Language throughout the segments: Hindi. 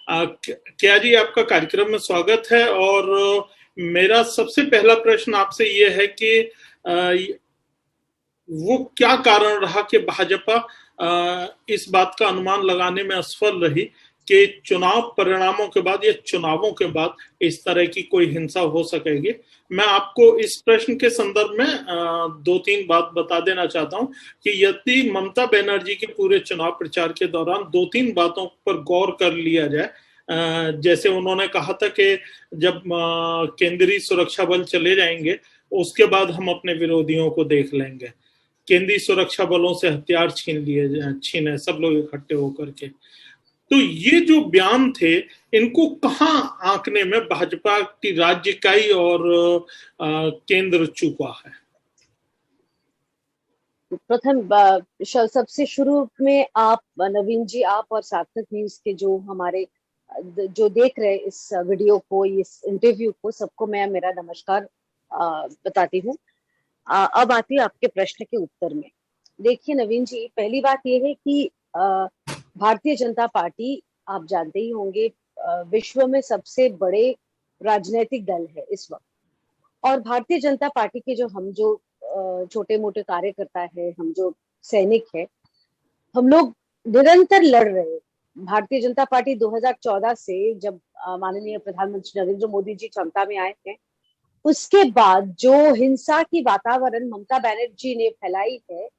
क्या जी, आपका कार्यक्रम में स्वागत है। और मेरा सबसे पहला प्रश्न आपसे ये है कि वो क्या कारण रहा कि भाजपा इस बात का अनुमान लगाने में असफल रही कि चुनाव परिणामों के बाद या चुनावों के बाद इस तरह की कोई हिंसा हो सकेगी। मैं आपको इस प्रश्न के संदर्भ में दो तीन बात बता देना चाहता हूं कि यदि ममता बनर्जी के पूरे चुनाव प्रचार के दौरान दो तीन बातों पर गौर कर लिया जाए, जैसे उन्होंने कहा था कि जब केंद्रीय सुरक्षा बल चले जाएंगे उसके बाद हम अपने विरोधियों को देख लेंगे, केंद्रीय सुरक्षा बलों से हथियार छीने सब लोग इकट्ठे होकर के। तो ये जो बयान थे, इनको कहां आंकने में भाजपा की राज्य इकाई और केंद्र चूका है? प्रथम सबसे शुरू में आप नवीन जी, आप और सार्थक न्यूज के जो हमारे जो देख रहे इस वीडियो को, इस इंटरव्यू को, सबको मैं मेरा नमस्कार बताती हूँ। अब आती है आपके प्रश्न के उत्तर में। देखिए नवीन जी, पहली बात यह है कि भारतीय जनता पार्टी, आप जानते ही होंगे, विश्व में सबसे बड़े राजनीतिक दल है इस वक्त। और भारतीय जनता पार्टी के हम जो छोटे मोटे कार्यकर्ता है, हम जो सैनिक है, हम लोग निरंतर लड़ रहे हैं। भारतीय जनता पार्टी 2014 से जब माननीय प्रधानमंत्री नरेंद्र मोदी जी क्षमता में आए हैं, उसके बाद जो हिंसा की वातावरण ममता बनर्जी ने फैलाई है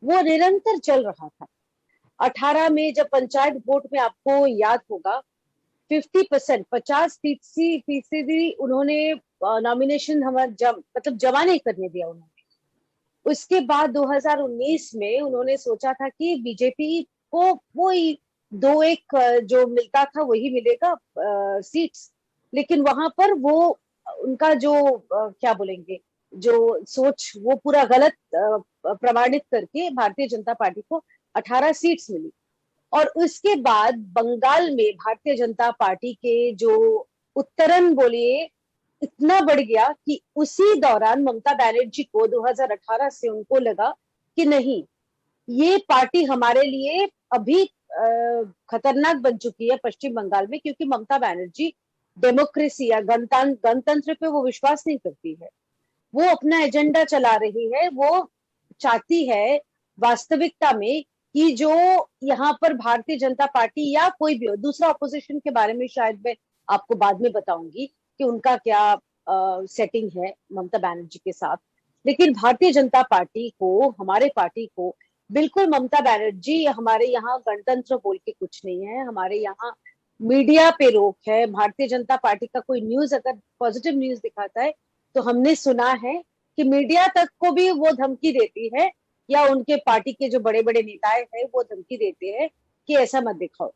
वो निरंतर चल रहा था। 18 में जब पंचायत वोट में, आपको याद होगा, 50% उन्होंने नॉमिनेशन मतलब जमा नहीं करने दिया उन्होंने। उसके बाद 2019 में उन्होंने सोचा था कि बीजेपी को वो दो एक जो मिलता था वही मिलेगा सीट्स, लेकिन वहां पर वो उनका जो क्या बोलेंगे, जो सोच वो पूरा गलत प्रमाणित करके भारतीय जनता पार्टी को 18 सीट्स मिली। और उसके बाद बंगाल में भारतीय जनता पार्टी के जो उत्तरण बोलिए इतना बढ़ गया कि उसी दौरान ममता बनर्जी को 2018 से उनको लगा कि नहीं, ये पार्टी हमारे लिए अभी खतरनाक बन चुकी है पश्चिम बंगाल में, क्योंकि ममता बनर्जी डेमोक्रेसी या गणतंत्र पे वो विश्वास नहीं करती है। वो अपना एजेंडा चला रही है। वो चाहती है वास्तविकता में कि जो यहाँ पर भारतीय जनता पार्टी या कोई भी दूसरा अपोजिशन के बारे में शायद मैं आपको बाद में बताऊंगी कि उनका क्या सेटिंग है ममता बनर्जी के साथ, लेकिन भारतीय जनता पार्टी को, हमारे पार्टी को बिल्कुल ममता बनर्जी, हमारे यहाँ गणतंत्र बोल के कुछ नहीं है, हमारे यहाँ मीडिया पे रोक है। भारतीय जनता पार्टी का कोई न्यूज अगर पॉजिटिव न्यूज दिखाता है तो हमने सुना है कि मीडिया तक को भी वो धमकी देती है, या उनके पार्टी के जो बड़े बड़े नेताएं हैं वो धमकी देते हैं कि ऐसा मत दिखाओ।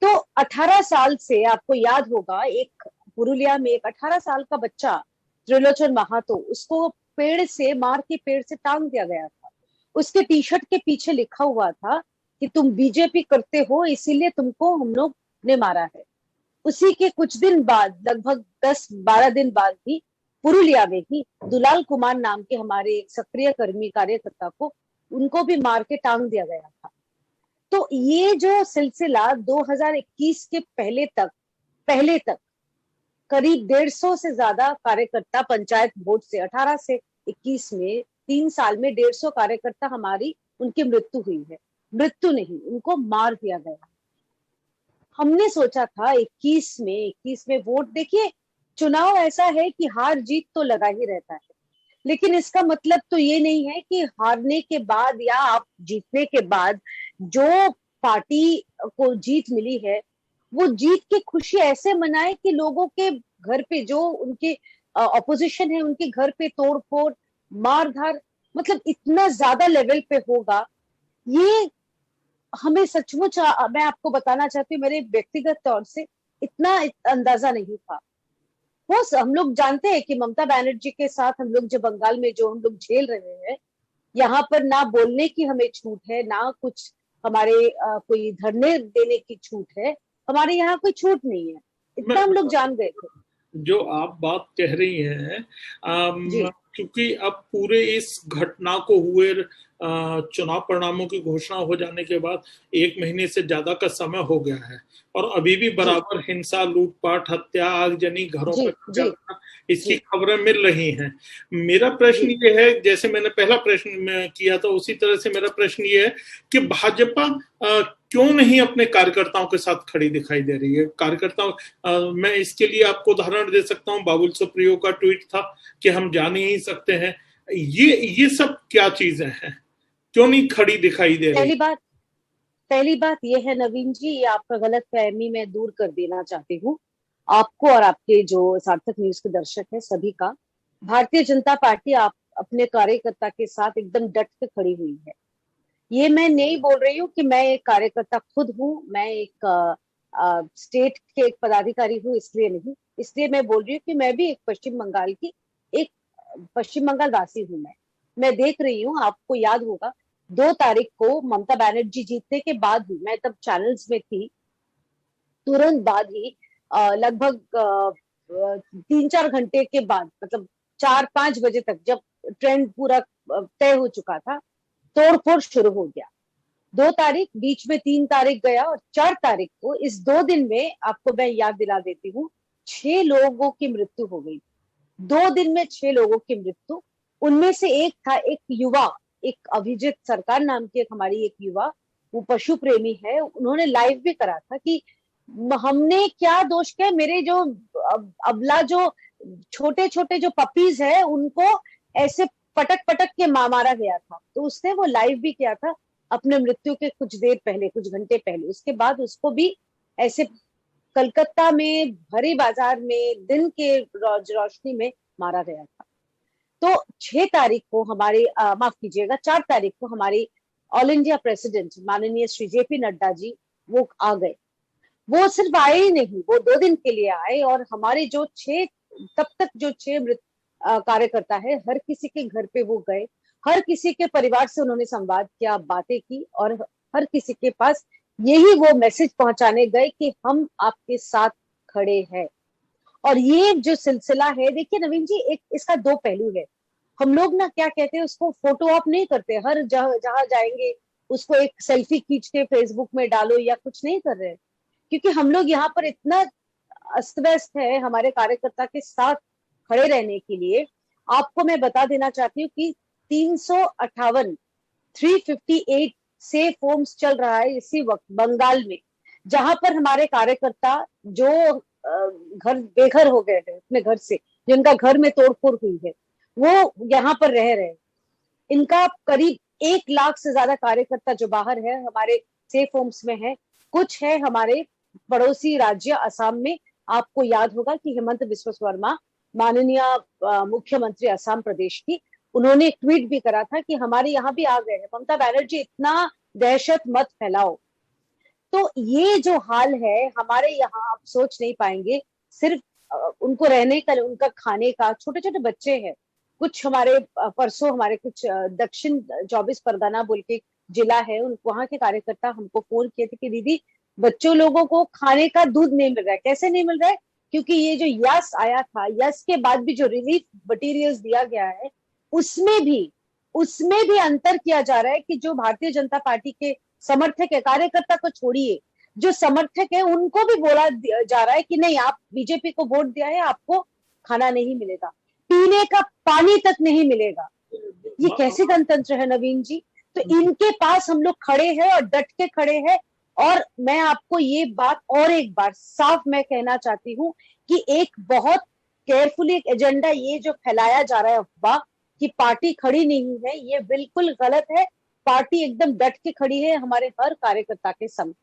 तो 18 साल से आपको याद होगा, एक पुरुलिया में एक 18 साल का बच्चा त्रिलोचन महातो, उसको पेड़ से मार के पेड़ से टांग दिया गया था। उसके टी शर्ट के पीछे लिखा हुआ था कि तुम बीजेपी करते हो इसीलिए तुमको हम लोग ने मारा है। उसी के कुछ दिन बाद, लगभग 10-12 दिन बाद ही पुरुलिया में ही दुलाल कुमार नाम के हमारे एक सक्रिय कर्मी कार्यकर्ता को, उनको भी मार के टांग दिया गया था। तो ये जो सिलसिला 2021 के पहले तक करीब 150 से ज्यादा कार्यकर्ता पंचायत वोट से 18 से 21 में 3 साल में 150 कार्यकर्ता हमारी, उनकी मृत्यु हुई है। मृत्यु नहीं, उनको मार दिया गया। हमने सोचा था 21 में वोट, देखिए चुनाव ऐसा है कि हार जीत तो लगा ही रहता है, लेकिन इसका मतलब तो ये नहीं है कि हारने के बाद या आप जीतने के बाद जो पार्टी को जीत मिली है वो जीत की खुशी ऐसे मनाए कि लोगों के घर पे, जो उनके ऑपोजिशन है, उनके घर पे तोड़ फोड़, मार धार, मतलब इतना ज्यादा लेवल पे होगा, ये हमें सचमुच, मैं आपको बताना चाहती हूँ, मेरे व्यक्तिगत तौर से इतना अंदाजा नहीं था। वो हम लोग जानते हैं कि ममता बनर्जी के साथ हम लोग जो बंगाल में जो हम लोग झेल रहे हैं, यहाँ पर ना बोलने की हमें छूट है, ना कुछ हमारे कोई धरने देने की छूट है, हमारे यहाँ कोई छूट नहीं है, इतना हम लोग जान गए थे। जो आप बात कह रही हैं, क्योंकि अब पूरे इस घटना को हुए चुनाव परिणामों की घोषणा हो जाने के बाद 1 महीने से ज्यादा का समय हो गया है और अभी भी बराबर हिंसा, लूटपाट, हत्या, आगजनी, घरों जी पर कब्जा जी करना, इसकी जी खबरें मिल रही हैं। मेरा प्रश्न जी। ये है, जैसे मैंने पहला प्रश्न में किया था उसी तरह से मेरा प्रश्न ये है कि भाजपा क्यों नहीं अपने कार्यकर्ताओं के साथ खड़ी दिखाई दे रही है? कार्यकर्ताओं, मैं इसके लिए आपको उदाहरण दे सकता हूँ, बाबुल सुप्रियो का ट्वीट था कि हम जा नहीं सकते हैं। ये सब क्या चीजें हैं, क्यों नहीं खड़ी दिखाई दे रही? पहली बात यह है नवीन जी, ये आपका गलत फहमी मैं दूर कर देना चाहती हूँ, आपको और आपके जो सार्थक न्यूज के दर्शक हैं सभी का। भारतीय जनता पार्टी आप अपने कार्यकर्ता के साथ एकदम डट के खड़ी हुई है। ये मैं नहीं बोल रही हूँ कि मैं एक कार्यकर्ता खुद हूँ, मैं एक स्टेट के एक पदाधिकारी हूँ, इसलिए नहीं, इसलिए मैं बोल रही हूँ कि मैं भी एक पश्चिम बंगाल की एक पश्चिम बंगाल वासी हूँ। मैं देख रही हूँ, आपको याद होगा 2 तारीख को ममता बनर्जी जीतने के बाद ही, मैं तब चैनल्स में थी, तुरंत बाद ही लगभग 3-4 घंटे के बाद, मतलब 4-5 बजे तक जब ट्रेंड पूरा तय हो चुका था, तोड़फोड़ शुरू हो गया। 2 तारीख, बीच में 3 तारीख गया और 4 तारीख को, इस 2 दिन में आपको मैं याद दिला देती हूँ, 6 लोगों की मृत्यु हो गई। 2 दिन में 6 लोगों की मृत्यु। उनमें से एक था एक युवा, एक अभिजीत सरकार नाम की एक हमारी एक युवा, वो पशु प्रेमी है, उन्होंने लाइव भी करा था कि हमने क्या दोष किया, मेरे जो अबला जो छोटे छोटे जो पपीज है उनको ऐसे पटक पटक के मारा गया था। तो उसने वो लाइव भी किया था अपने मृत्यु के कुछ देर पहले, कुछ घंटे पहले। उसके बाद उसको भी ऐसे कलकत्ता में भरे बाजार में दिन के रोशनी में मारा गया था। तो 6 तारीख को हमारे माफ कीजिएगा, 4 तारीख को हमारे ऑल इंडिया प्रेसिडेंट माननीय श्री जेपी नड्डा जी वो आ गए। वो सिर्फ आए ही नहीं, वो 2 दिन के लिए आए और हमारे जो 6 तब तक जो 6 मृत कार्यकर्ता है, हर किसी के घर पे वो गए, हर किसी के परिवार से उन्होंने संवाद किया, बातें की और हर किसी के पास यही वो मैसेज पहुंचाने गए कि हम आपके साथ खड़े हैं। और ये जो सिलसिला है, देखिए नवीन जी, एक इसका 2 पहलू है। हम लोग ना क्या कहते हैं, उसको फोटो ऑप नहीं करते, हर जहां जाएंगे उसको एक सेल्फी खींच के फेसबुक में डालो या कुछ नहीं कर रहे हैं, क्योंकि हम लोग यहाँ पर इतना अस्त व्यस्त है हमारे कार्यकर्ता के साथ खड़े रहने के लिए। आपको मैं बता देना चाहती हूँ कि 358 358 सेफ होम्स चल रहा है इसी वक्त बंगाल में, जहां पर हमारे कार्यकर्ता जो घर बेघर हो गए हैं अपने घर से, जिनका घर में तोड़फोड़ हुई है, वो यहाँ पर रह रहे हैं। इनका करीब 1 लाख से ज्यादा कार्यकर्ता जो बाहर है हमारे सेफ होम्स में है। कुछ है हमारे पड़ोसी राज्य असम में। आपको याद होगा कि हेमंत बिस्वा शर्मा, माननीय मुख्यमंत्री असम प्रदेश की, उन्होंने एक ट्वीट भी करा था कि हमारे यहाँ भी आ गए हैं, ममता बनर्जी इतना दहशत मत फैलाओ। तो ये जो हाल है हमारे यहाँ, आप सोच नहीं पाएंगे, सिर्फ उनको रहने का, उनका खाने का, छोटे छोटे बच्चे हैं। कुछ हमारे परसों हमारे कुछ दक्षिण 24 परगना बोल के जिला है, वहां के कार्यकर्ता हमको फोन किए थे कि दीदी बच्चों लोगों को खाने का दूध नहीं मिल रहा है। कैसे नहीं मिल रहा है? क्योंकि ये जो यस आया था, यस के बाद भी जो रिलीफ मटीरियल्स दिया गया है, उसमें भी अंतर किया जा रहा है कि जो भारतीय जनता पार्टी के समर्थक है, कार्यकर्ता को छोड़िए, जो समर्थक है उनको भी बोला जा रहा है कि नहीं, आप बीजेपी को वोट दिया है, आपको खाना नहीं मिलेगा, पीने का पानी तक नहीं मिलेगा। ये कैसे गणतंत्र है नवीन जी? तो इनके पास हम लोग खड़े हैं और डट के खड़े हैं। और मैं आपको ये बात और एक बार साफ मैं कहना चाहती हूँ कि एक बहुत केयरफुली एक एजेंडा ये जो फैलाया जा रहा है अफवाह कि पार्टी खड़ी नहीं है, ये बिल्कुल गलत है। पार्टी एकदम डट के खड़ी है हमारे हर कार्यकर्ता के संग।